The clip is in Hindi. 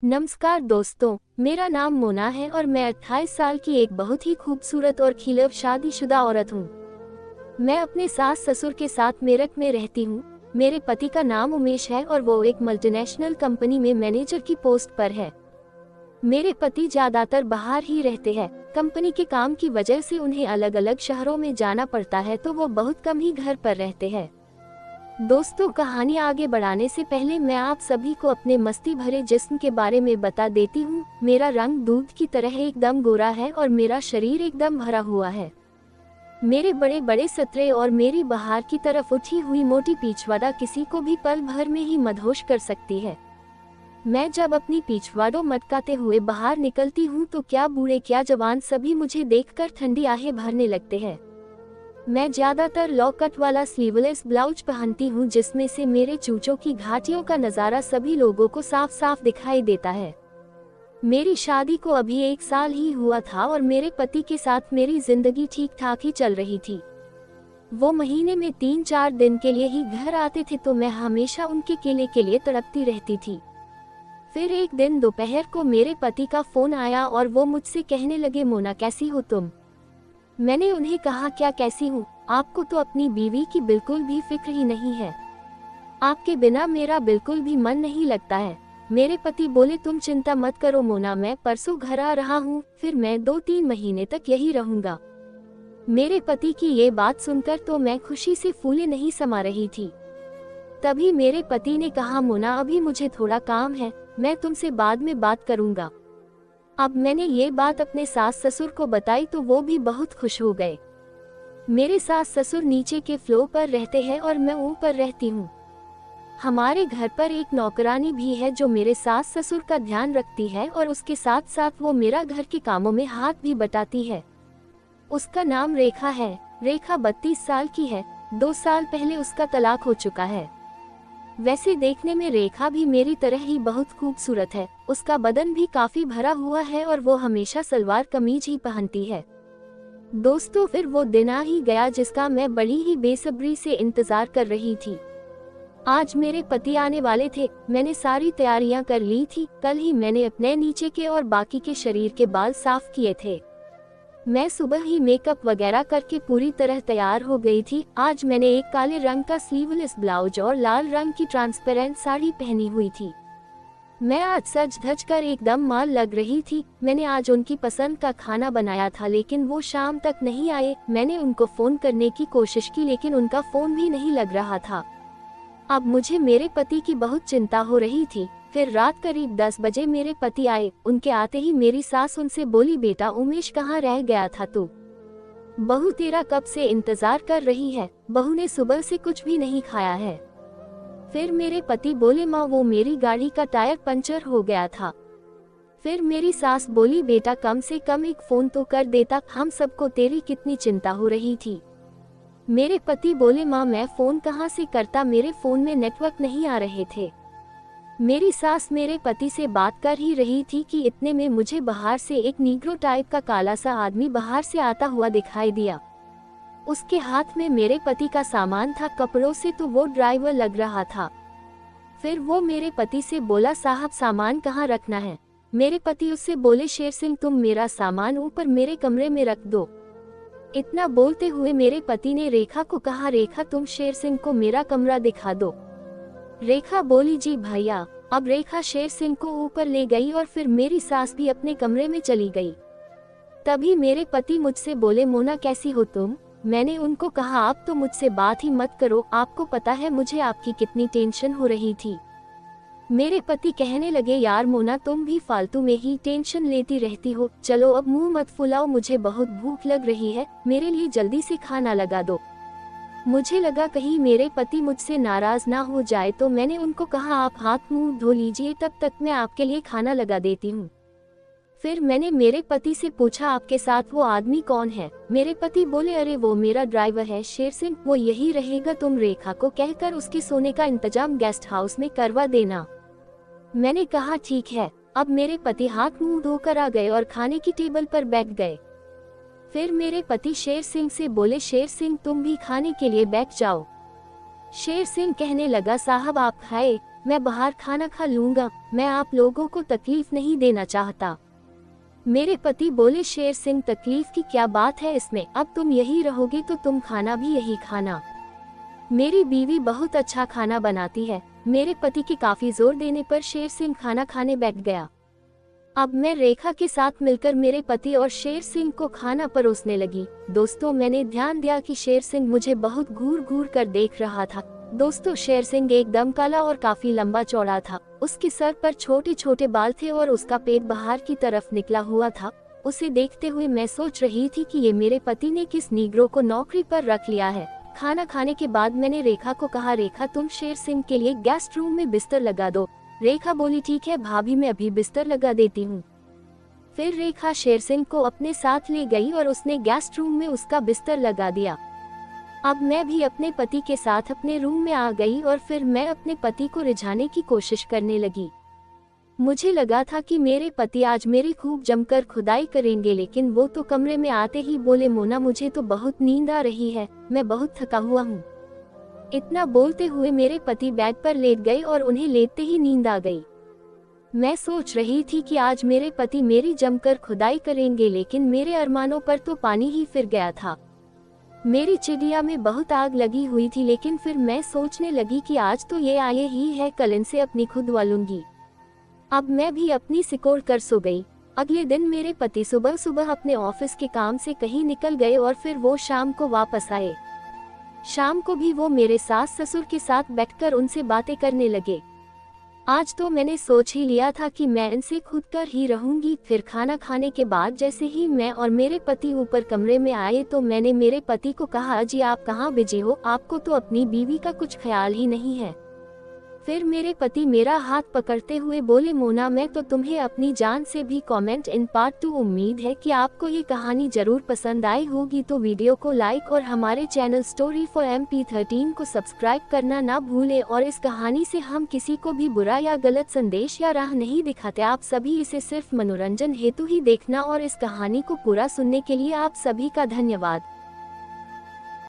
नमस्कार दोस्तों, मेरा नाम मोना है और मैं 28 साल की एक बहुत ही खूबसूरत और खिलव शादीशुदा औरत हूँ। मैं अपने सास ससुर के साथ मेरठ में रहती हूँ। मेरे पति का नाम उमेश है और वो एक मल्टीनेशनल कंपनी में मैनेजर की पोस्ट पर है। मेरे पति ज्यादातर बाहर ही रहते हैं। कंपनी के काम की वजह से उन्हें अलग अलग शहरों में जाना पड़ता है, तो वो बहुत कम ही घर पर रहते हैं। दोस्तों, कहानी आगे बढ़ाने से पहले मैं आप सभी को अपने मस्ती भरे जिस्म के बारे में बता देती हूँ। मेरा रंग दूध की तरह एकदम गोरा है और मेरा शरीर एकदम भरा हुआ है। मेरे बड़े बड़े सतरे और मेरी बाहर की तरफ उठी हुई मोटी पीछवाड़ा किसी को भी पल भर में ही मदहोश कर सकती है। मैं जब अपनी पीछवाड़ों मटकाते हुए बाहर निकलती हूँ तो क्या बूढ़े क्या जवान सभी मुझे देखकर ठंडी आहें भरने लगते हैं। मैं ज्यादातर लॉ कट वाला स्लीवलेस ब्लाउज पहनती हूँ, जिसमें से मेरे चूचों की घाटियों का नज़ारा सभी लोगों को साफ साफ दिखाई देता है। मेरी शादी को अभी 1 साल ही हुआ था और मेरे पति के साथ मेरी जिंदगी ठीक ठाक ही चल रही थी। वो महीने में 3-4 दिन के लिए ही घर आते थे, तो मैं हमेशा उनके केले के लिए तड़पती रहती थी। फिर एक दिन दोपहर को मेरे पति का फोन आया और वो मुझसे कहने लगे, मोना कैसी हो तुम। मैंने उन्हें कहा, क्या कैसी हूँ, आपको तो अपनी बीवी की बिल्कुल भी फिक्र ही नहीं है। आपके बिना मेरा बिल्कुल भी मन नहीं लगता है। मेरे पति बोले, तुम चिंता मत करो मोना, मैं परसों घर आ रहा हूँ, फिर मैं 2-3 महीने तक यही रहूंगा। मेरे पति की ये बात सुनकर तो मैं खुशी से फूले नहीं समा रही थी। तभी मेरे पति ने कहा, मोना अभी मुझे थोड़ा काम है, मैं तुमसे बाद में बात करूंगा। अब मैंने ये बात अपने सास ससुर को बताई तो वो भी बहुत खुश हो गए। मेरे सास ससुर नीचे के फ्लोर पर रहते हैं और मैं ऊपर रहती हूँ। हमारे घर पर एक नौकरानी भी है जो मेरे सास ससुर का ध्यान रखती है और उसके साथ साथ वो मेरा घर के कामों में हाथ भी बटाती है। उसका नाम रेखा है। रेखा 32 साल की है। 2 साल पहले उसका तलाक हो चुका है। वैसे देखने में रेखा भी मेरी तरह ही बहुत खूबसूरत है। उसका बदन भी काफी भरा हुआ है और वो हमेशा सलवार कमीज ही पहनती है। दोस्तों, फिर वो दिन आ ही गया जिसका मैं बड़ी ही बेसब्री से इंतजार कर रही थी। आज मेरे पति आने वाले थे। मैंने सारी तैयारियां कर ली थी। कल ही मैंने अपने नीचे के और बाकी के शरीर के बाल साफ किए थे। मैं सुबह ही मेकअप वगैरह करके पूरी तरह तैयार हो गई थी। आज मैंने एक काले रंग का स्लीवलेस ब्लाउज और लाल रंग की ट्रांसपेरेंट साड़ी पहनी हुई थी। मैं आज सज धज कर एकदम माल लग रही थी। मैंने आज उनकी पसंद का खाना बनाया था, लेकिन वो शाम तक नहीं आए। मैंने उनको फोन करने की कोशिश की, लेकिन उनका फोन भी नहीं लग रहा था। अब मुझे मेरे पति की बहुत चिंता हो रही थी। फिर रात करीब 10 बजे मेरे पति आए। उनके आते ही मेरी सास उनसे बोली, बेटा उमेश कहाँ रह गया था तू? बहू तेरा कब से इंतजार कर रही है, बहू ने सुबह से कुछ भी नहीं खाया है। फिर मेरे पति बोले, माँ वो मेरी गाड़ी का टायर पंचर हो गया था। फिर मेरी सास बोली, बेटा कम से कम एक फोन तो कर देता, हम सबको तेरी कितनी चिंता हो रही थी। मेरे पति बोले, माँ मैं फोन कहाँ से करता, मेरे फोन में नेटवर्क नहीं आ रहे थे। मेरी सास मेरे पति से बात कर ही रही थी कि इतने में मुझे बाहर से एक नीग्रो टाइप का काला सा आदमी बाहर से आता हुआ दिखाई दिया। उसके हाथ में मेरे पति का सामान था, कपड़ों से तो वो ड्राइवर लग रहा था। फिर वो मेरे पति से बोला, साहब सामान कहाँ रखना है? मेरे पति उससे बोले, शेर सिंह तुम मेरा सामान ऊपर मेरे कमरे में रख दो। इतना बोलते हुए मेरे पति ने रेखा को कहा, रेखा तुम शेर सिंह को मेरा कमरा दिखा दो। रेखा बोली, जी भैया। अब रेखा शेर सिंह को ऊपर ले गई और फिर मेरी सास भी अपने कमरे में चली गई। तभी मेरे पति मुझसे बोले, मोना कैसी हो तुम? मैंने उनको कहा, आप तो मुझसे बात ही मत करो, आपको पता है मुझे आपकी कितनी टेंशन हो रही थी। मेरे पति कहने लगे, यार मोना तुम भी फालतू में ही टेंशन लेती रहती हो। चलो अब मुंह मत फुलाओ, मुझे बहुत भूख लग रही है, मेरे लिए जल्दी से खाना लगा दो। मुझे लगा कहीं मेरे पति मुझसे नाराज ना हो जाए, तो मैंने उनको कहा, आप हाथ मुंह धो लीजिए, तब तक मैं आपके लिए खाना लगा देती हूँ। फिर मैंने मेरे पति से पूछा, आपके साथ वो आदमी कौन है? मेरे पति बोले, अरे वो मेरा ड्राइवर है शेर सिंह, वो यही रहेगा, तुम रेखा को कहकर उसके सोने का इंतजाम गेस्ट हाउस में करवा देना। मैंने कहा ठीक है। अब मेरे पति हाथ मुंह धोकर आ गए और खाने की टेबल पर बैठ गए। फिर मेरे पति शेर सिंह से बोले, शेर सिंह तुम भी खाने के लिए बैठ जाओ। शेर सिंह कहने लगा, साहब आप खाए, मैं बाहर खाना खा लूंगा, मैं आप लोगों को तकलीफ नहीं देना चाहता। मेरे पति बोले, शेर सिंह तकलीफ की क्या बात है इसमें, अब तुम यही रहोगे तो तुम खाना भी यही खाना। मेरी बीवी बहुत अच्छा खाना बनाती है। मेरे पति के काफी जोर देने पर शेर सिंह खाना खाने बैठ गया। अब मैं रेखा के साथ मिलकर मेरे पति और शेर सिंह को खाना परोसने लगी। दोस्तों, मैंने ध्यान दिया कि शेर सिंह मुझे बहुत घूर घूर कर देख रहा था। दोस्तों, शेर सिंह एकदम काला और काफी लंबा चौड़ा था। उसके सर पर छोटे छोटे बाल थे और उसका पेट बाहर की तरफ निकला हुआ था। उसे देखते हुए मैं सोच रही थी कि ये मेरे पति ने किस नीग्रो को नौकरी पर रख लिया है। खाना खाने के बाद मैंने रेखा को कहा, रेखा तुम शेर सिंह के लिए गेस्ट रूम में बिस्तर लगा दो। रेखा बोली, ठीक है भाभी, मैं अभी बिस्तर लगा देती हूँ। फिर रेखा शेर सिंह को अपने साथ ले गई और उसने गेस्ट रूम में उसका बिस्तर लगा दिया। अब मैं भी अपने पति के साथ अपने रूम में आ गई और फिर मैं अपने पति को रिझाने की कोशिश करने लगी। मुझे लगा था कि मेरे पति आज मेरी खूब जमकर खुदाई करेंगे, लेकिन वो तो कमरे में आते ही बोले, मोना मुझे तो बहुत नींद आ रही है, मैं बहुत थका हुआ हूँ। इतना बोलते हुए मेरे पति बेड पर लेट गए और उन्हें लेटते ही नींद आ गई। मैं सोच रही थी कि आज मेरे पति मेरी जमकर खुदाई करेंगे, लेकिन मेरे अरमानों पर तो पानी ही फिर गया था। मेरी चिड़िया में बहुत आग लगी हुई थी, लेकिन फिर मैं सोचने लगी कि आज तो ये आए ही है, कल इनसे अपनी खुद वालूंगी। अब मैं भी अपनी सिकोड़ कर सो गई। अगले दिन मेरे पति सुबह सुबह अपने ऑफिस के काम से कहीं निकल गए और फिर वो शाम को वापस आए। शाम को भी वो मेरे सास ससुर के साथ बैठकर उनसे बातें करने लगे। आज तो मैंने सोच ही लिया था कि मैं इनसे खुद कर ही रहूंगी। फिर खाना खाने के बाद जैसे ही मैं और मेरे पति ऊपर कमरे में आए तो मैंने मेरे पति को कहा, जी आप कहाँ बिजी हो, आपको तो अपनी बीवी का कुछ ख्याल ही नहीं है। फिर मेरे पति मेरा हाथ पकड़ते हुए बोले, मोना मैं तो तुम्हें अपनी जान से भी कमेंट इन पार्ट 2। उम्मीद है कि आपको ये कहानी जरूर पसंद आई होगी, तो वीडियो को लाइक और हमारे चैनल स्टोरी फॉर MP13 को सब्सक्राइब करना ना भूलें। और इस कहानी से हम किसी को भी बुरा या गलत संदेश या राह नहीं दिखाते, आप सभी इसे सिर्फ मनोरंजन हेतु ही देखना। और इस कहानी को पूरा सुनने के लिए आप सभी का धन्यवाद।